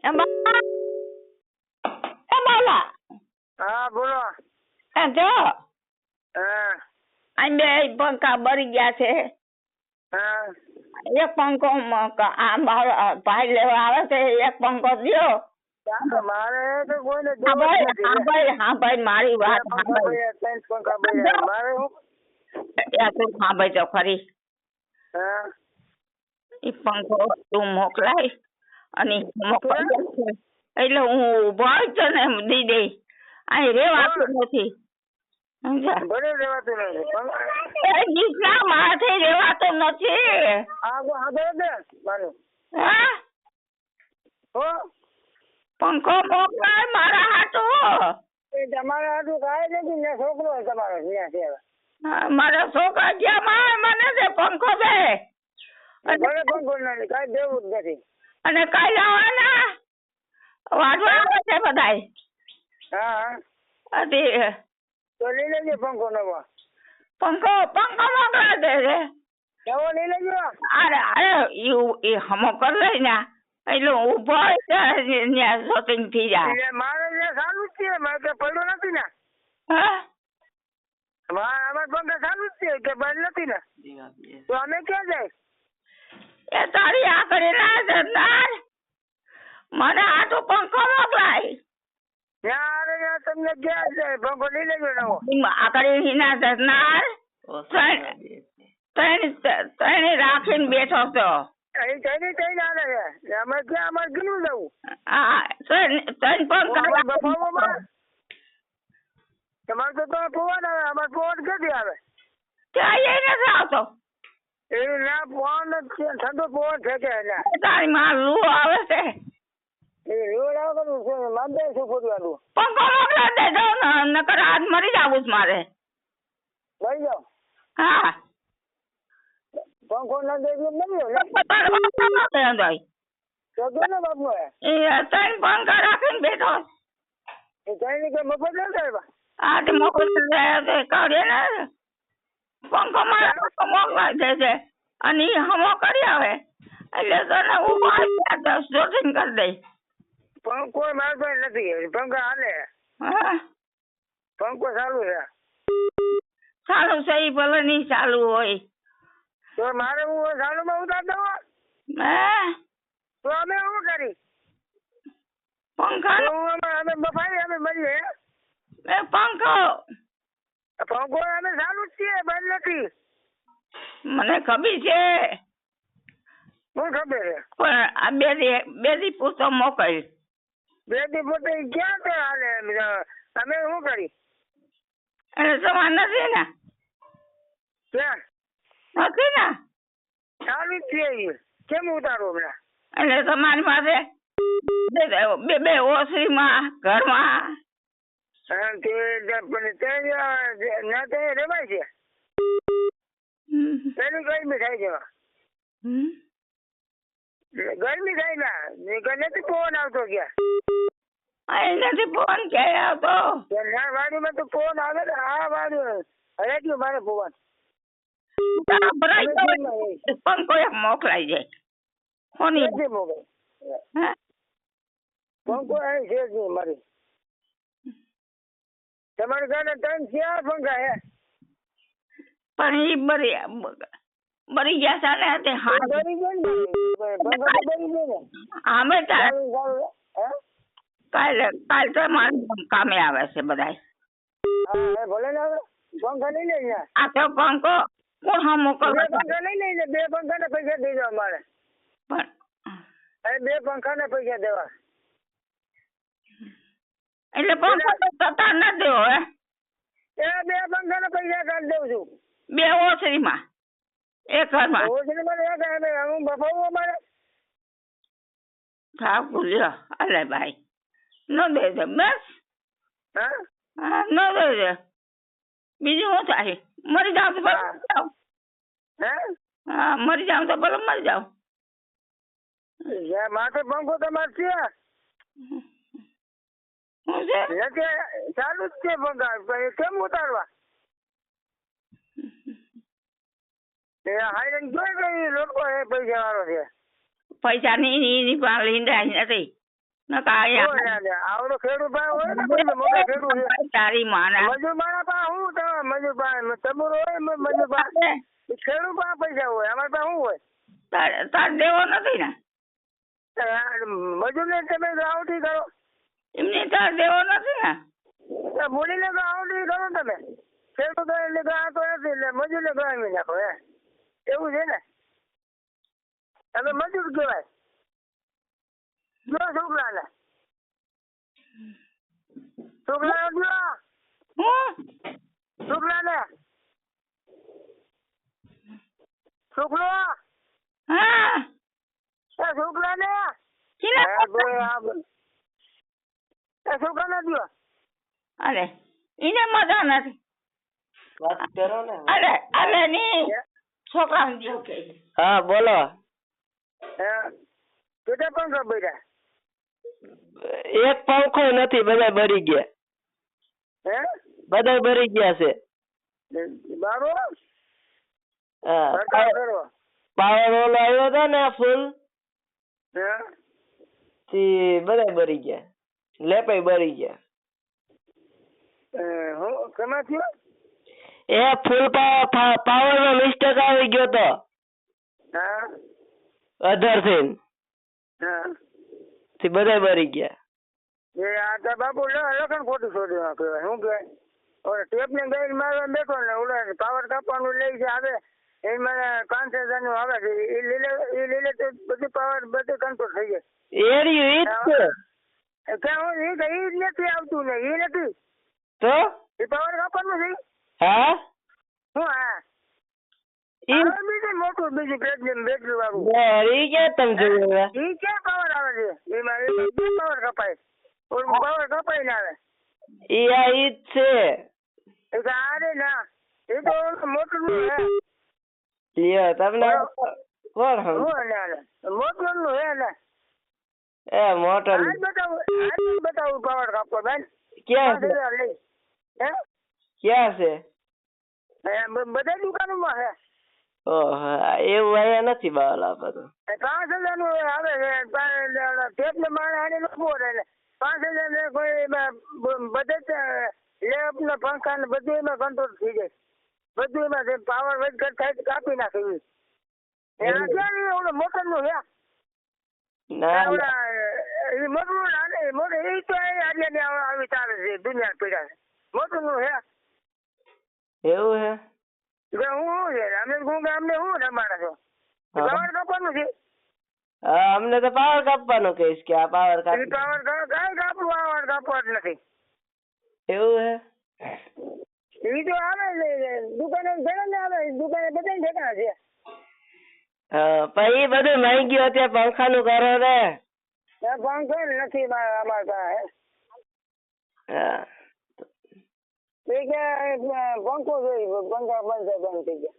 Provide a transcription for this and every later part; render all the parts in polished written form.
એમાં એ બાલા હા બોલો. એ જો હા આ બે પંખા બળી ગયા છે. હા એક પંખો આ મારો ભાઈ લેવા આવે છે, એક પંખો દ્યો. મારે તો કોઈને હા દેવું જ નથી. ભાઈ મારી વાત ત્રણ પંખા બળ્યા. મારે હું તું સાંભળ તો ખરી. હા એ પંખો તું મોકલાય અને એટલે હું ઉભો જ ને દી દે. અહીં રેવાતું નથી સમજ્યા? ભલે રેવાતું નથી. ગીતના માથે રેવાતું નથી. મારું હા હો પંખો મોકલાય મારા હાટુ. તમારા હાટું કાંઈ નથી ને છોકરો તમારો ત્યાં છે. મારા છોકરા ગયા મને જે પંખો દે. ભલે પંખો નથી કાંઈ દેવું જ નથી. અને કઈ લાવવાના વાઢવા આવે છે બધાય. હા તો લઈ લેજો પંખો નવો. પંખો મોકલા દે રે. નવો લઈ લેજો. અરે એ હમો કર લઈ ને એટલે ઉભો શોપિંગ થઈ જાય. મારે ચાલુ જ છે, મારે કે પડ્યો નથી ને. હા અમારે પંખા ચાલુ જ છે કે બંધ નથી ને. તો અમે ક્યાં જાય? એ તારી આકડી ના જનાર મને આટો પંખો મોકલાય. ત્યાં તમને ક્યાં છે? પંખો લઈ લેજો નવો. આકડી હિના જનાર ત્રણ રાખીને બેઠો છો. અમારે ક્યાં અમારે કેટલું જવું? હા ત્રણ પંખા બફાવોમાં તમારે તો તમે પવન આવે. અમારે પવન ક્યાંથી આવે? ત્યાં નથી આવતો. એ ના પવન ઠંડો પવન છે કે તારી માં લૂ આવે છે. એ રોડ આવવાનું છે. માંદે શું ફોટવાનું? પંખો મોકલા દેજો નકર આજ મરી જાવું છે મારે. મરી જાઓ? હા પંખો ના દેજો મરી જાઓ. બાપુ ત્રણ પંખા રાખીને બેઠો. એ ત્રણ કે મફત નથી આવ્યા. હા તે કાઢે ને પંખો મારે મોકલા દેજે અને એ હમો કરી આવે એટલે તને ઉભા શોટિંગ કરી દે. પંખો મારે પાસે નથી. પંખા હાલે. હા પંખો ચાલુ છે. ચાલુ છે એ ભલે નહીં ચાલુ હોય તો મારે હું ચાલુ માં ઉતાર દઉં. તો અમે શું કરી? પંખા અમે બફાઈ અમે મળીએ. પંખો અમે ચાલુ જ છીએ, બંધ નથી. મને ખબર છે શું ખબર છે? પણ આ બે દી પૂછો મોકલ. બે દી પોતે ક્યાં છે હાલે? અમે શું કરી? એટલે તમારે નથી ને? ક્યાં નથી ને? ચાલુ જ છીએ. કેમ ઉતારો હમણાં? એટલે તમારી પાસે બે ઓસરીમાં ઘરમાં રેવાય છે. પેલી ગરમી થાય છે. ગરમી થાય ના નથી પવન આવતો ક્યાં? નથી ફોન ક્યાંય આવતો. વાડીમાં તો પવન આવે ને. આ વાડી હરેક્યું મારે પવન. પંખો એક મોકલાઈ જાય. કોની પંખો અહીં છે જ નહીં મારી. તમારી ઘરે ત્રણ ચાર પંખા હે પણ એ બરી ગયા છે ને તે અમે કાલ તો મારે કામે આવે છે બધા. ભલે ને હવે પંખા લઈ લે. આ તો પંખો કોણ હા મોકલ. પંખા લઈ લઈને 2 પંખા ના પૈસા દઈ દો અમારે. પણ 2 પંખા ના પૈસા દેવા. એટલે પંખો તો થતા નથી હવે. 2 પંખા ના પૈસા કાઢી દઉં છું. 2 ઓસરીમાં એક ઘરમાં. ઓસરીમાં હું બફાવું અમારે. ઠાકુર લ્યો અલે ભાઈ ન દે દે બસ. હા ન દે દે બીજું શું થાય? મરી જાવ તો ભલે હા મરી જાવ તો ભલે મરી જાવ. માથે પંખો તમારે છે? ચાલુ જ છે પંખા. કેમ ઉતારવા? હાઈરન જોઈ ગઈ લોકો પૈસા વાળો છે. પૈસા ની લીંડા નથી. નકા આવડો ખેડૂત ભાઈ હોય ને પછી મોટો ખેડૂત છે. તારી માના મજૂર મારા પાસે હું તો મજૂર પાસે તમુર હોય મજૂર પાસે ખેડૂત પાસે પૈસા હોય અમારા પાસે શું હોય તાર દેવો નથી ને મજૂર ને તમે આવતી કરો એમને તાર દેવો નથી ને મૂડી ને આવતી કરો તમે ખેડૂત એટલે આ તો નથી એટલે મજૂર ને ગણાવી નાખો એવું છે ને તમે મજૂર કહેવાય જો છોકરા ને છોકરા છોકરા ને છોકરો હા છોકરા ને છોકરા ને દો અરે એને મજા નથી વાત કરો ને અરે ની છોકરા દો કે હા બોલો કેટલા પંખા બેઠા એક પંખો નથી બધા બળી ગયા બધા બળી ગયા છે બારો હા પાવર ઓલો આવ્યો હતો ને ફૂલ થી બધા બળી ગયા લેપાઈ બળી ગયા કેમાં થયો એ ફૂલ પાવર નો મિસ્ટેક આવી ગયો તો અધર થી બધા બળી ગયા આ બાપુ લખન ખોટું શોધ્યું કહેવાય શું કહેવાય ટેપ ને ગઈ મારવા બેઠો ને ઓલા પાવર કાપવાનું લઈ છે આવે એમાં 5000 નું આવે છે એ લીલે તો બધું પાવર બધું કંટ્રોલ થઈ જાય એરિયું ઈ જ છે ક્યાં એ નથી આવતું ને એ નથી તો એ પાવર કાપવાનું છે હા શું હા બીજું મોટું બીજું બેટરી વાળું ઈ ક્યાં તમે જોયું ઈ ક્યાં પાવર આવે છે એમાં પાવર કપાય પાવર કપાઈ ને આવે ઈ આ ઈ જ છે અરે ના એ તો મોટું નું હે લ્યો તમને કોણ મોટું નું હે ને એ મોટર બતાવું પાવર કાપો બેન ક્યાં છે ક્યાં છે બધા દુકાનોમાં હે ઓહો એવું અહીંયા નથી બાવલા બધું 5000 નું આવે છે ટેપ ને માણે આને લખવો રહે 5000 ને કોઈ બધે લેપ ને પંખા ને બધું એમાં કંટ્રોલ થઈ જાય બધું એમાં પાવર વધ થાય કાપી નાખે ઓલો મોટર નું હે મોટું મોટું એ તો આવી ચાલે છે દુનિયા પીડા છે મોટું નું હે એવું હે હું છે અમે અમને શું રમાડે છો પાવર કાપવાનું છે હા અમને તો પાવર કાપવાનું કહીશ કે આ પાવર પાવર કઈ કાપવું પાવર કાપવા જ નથી એવું હે એ તો આવે દુકાને ઘણા ને આવે દુકાને બધા ઠેકાણા છે હા પણ ઈ બધું માંગ્યું અત્યારે પંખા નું કરો રે પંખો નથી અમારા પાસે હા એ કે પંખો જોઈ પંખા બંધ થઈ ગયા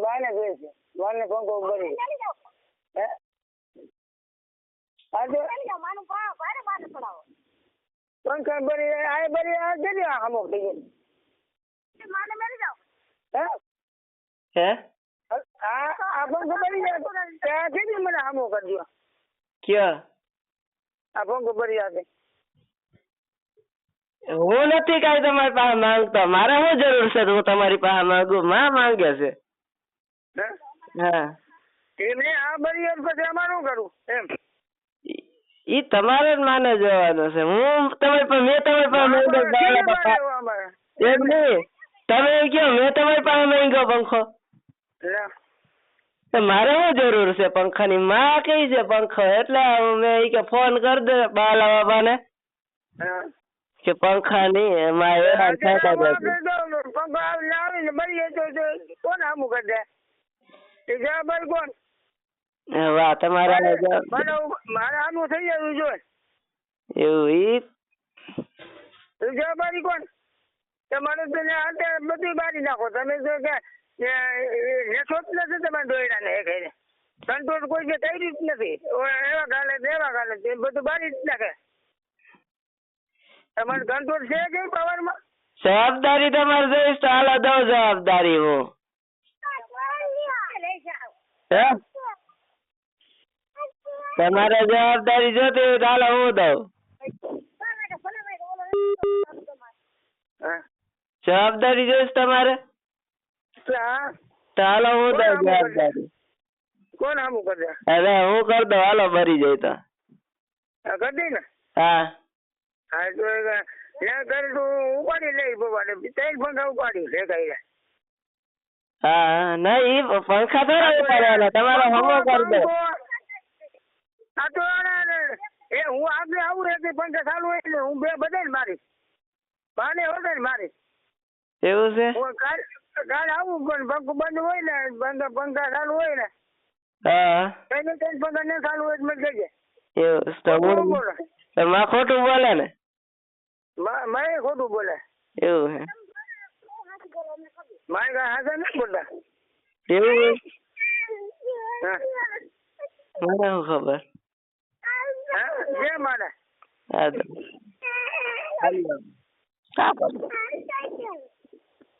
બાને જોઈ છે બાને પંખો બની પંખા બની આ બની આ કેટલી અમુક થઈ ગઈ હે આ પંખો બની જાય કેટલી મને અમુક કરજો ક્યાં આ પંખો બની જાય હું નથી કઈ તમારી પાસે માંગતો મારે શું જરૂર છે હું તમારી પાસે માંગુ માં માંગે છે હા એમને આ બરી પછી અમારે શું કરું એમ ઈ તમારે જ માને જવાનું છે હું તમારી પાસે મેં તમારી પાસે એમ નહીં તમે એમ કહો મેં તમારી પાસે માંગ્યો પંખો મારે શું જરૂર છે પંખાની માં કઈ છે પંખો એટલે મેં ઈ કે ફોન કરી દે બાલા બાબાને કે પંખા નહીં એમાં હેરાન થતા પંખો આવીને બળી જાય તો કોણ આમું કરી દે એ જવાબ કોણ વાહ તમારા મારે આનું થઈ જવું જોઈએ એવું ઈ જવાબ કોણ તમારે બધું બાળી નાખો તમે જો કે રેસોટ નથી તમારે દોયડા ને એ કંટ્રોલ કોઈ જે કઈ રીત નથી એવા ગાલે બધું બાળી જ નાખે તમારે કંટ્રોલ છે કે પાવર માં જવાબદારી તમારે જોઈશ તો હાલો દઉં જવાબદારી હું તમારે જવાબદારી જોતી હોય તો હાલો હું દઉં. હા જવાબદારી જોઈશ તમારે હા તો હાલો હું કોણ દઉં આવું કરે? જવાબદારી. કોણ આવું કરે? અરે હું કરી દઉં હાલો ભરી જાય તો. કરી દઈ ને. હા હા તો ત્યાં કરી તું ઉપાડી લઈ બવાને 3 પંખા ઉપાડી લે કઈ હા નહીં ઈ પંખા થોડા ઉપાડવાના તમારે હમો કરી દો. આ તો એ હું આગળ આવું રે પંખા ચાલુ હોય એટલે હું બે બધાને મારીશ બાને હોતે મારીશ. એવું છે? હું કાલ આવું પણ પંખો બંધ હોય ને પંખા ચાલુ હોય ને હા એને 3 પંખા ને ચાલુ હોય મને કહેજે. એવું તો બોલે માં ખોટું બોલે ને? મારે ખોટું બોલે. એવું હે? મારે કાંઈ હાજર નથી બોલતા. એવું? હા મને શું ખબર. જે મારે હા તો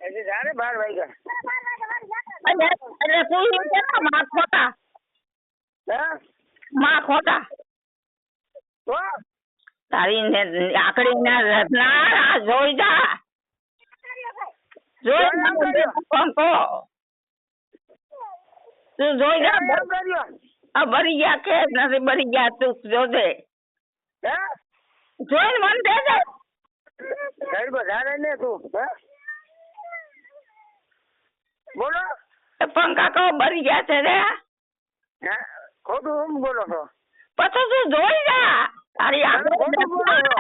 એટલે જાણે 12 વાગ્યા. એટલે તું એમ કે ના માં ખોટા હા માં ખોટા તો તારી ને આકડી ના રત્ના જોઈ જા જોઈ પંખો તું જોઈ જા એમ કર્યો. આ ભરી ગયા કે નથી ભરી ગયા તું જોજે હે જોઈને મન દેજે સાહેબ જાણે ને તું હે બોલો. એ પંખા કહો ભરી ગયા છે રે હે ખોટું હું બોલો છો? પછી તું જોઈ જા તારી ખોટું બોલો છો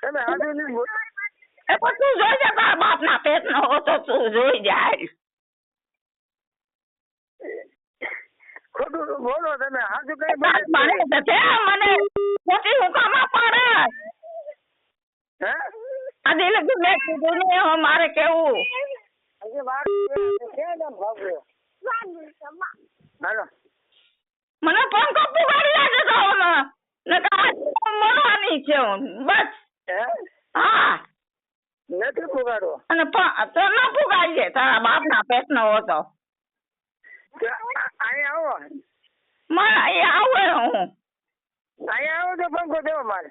આગળ તમે હાજર નહીં બોલો. એ પણ તું જોઈ જા તારા બાપ ના પેટ નો તો તું જોઈ જાય ખોટું બોલો તમે હાજુ કઈ મને ખોટી હુકામાં પાડે હે આ દિલ મેં કીધું ને મારે કેવું હજી વાત છે ને ભાગો હાલો મને પંખો પુગાડી લાગે તો ને મળવાની છે હું બસ હે હા નથી પુગાડો. અને તો ન પુગાડી છે તારા બાપ ના પેટ નો હતો અહીંયા આવો મને અહીંયા આવું હું અહીંયા આવો તો પંખો દેવો મારે.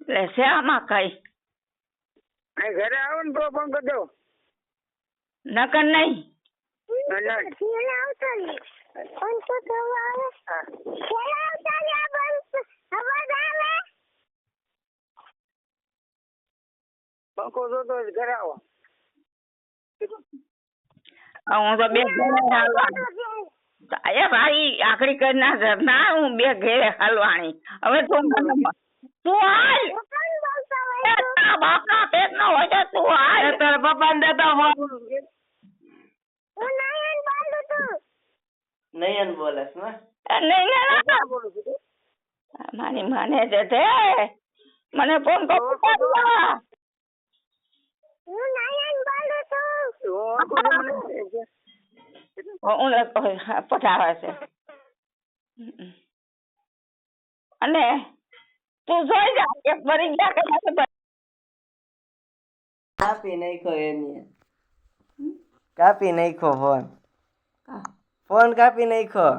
એટલે શ્યામાં કઈ અહીં ઘરે આવો ને તો પંખો દેવો નકર નહીં પંખો જોતો ઘરે આવો. હું તો બે ઘરે હાલવાની ભાઈ આકડી કરી ના હું બે ઘેરે હાલવાની હવે તું તું હાલ બાપ ના પેટ નો હોય તો તું હાલ તારા પપ્પા ને દેતા નયન બોલેસ ને? નહીં મારી માને છે તે મને ફોન કરો પઠાવે છે અને તું જોઈ જા એક ભરી ગયા કે કાપી નાખ્યો એની કાપી નાખ્યો ફોન કાપી નાખ્યો.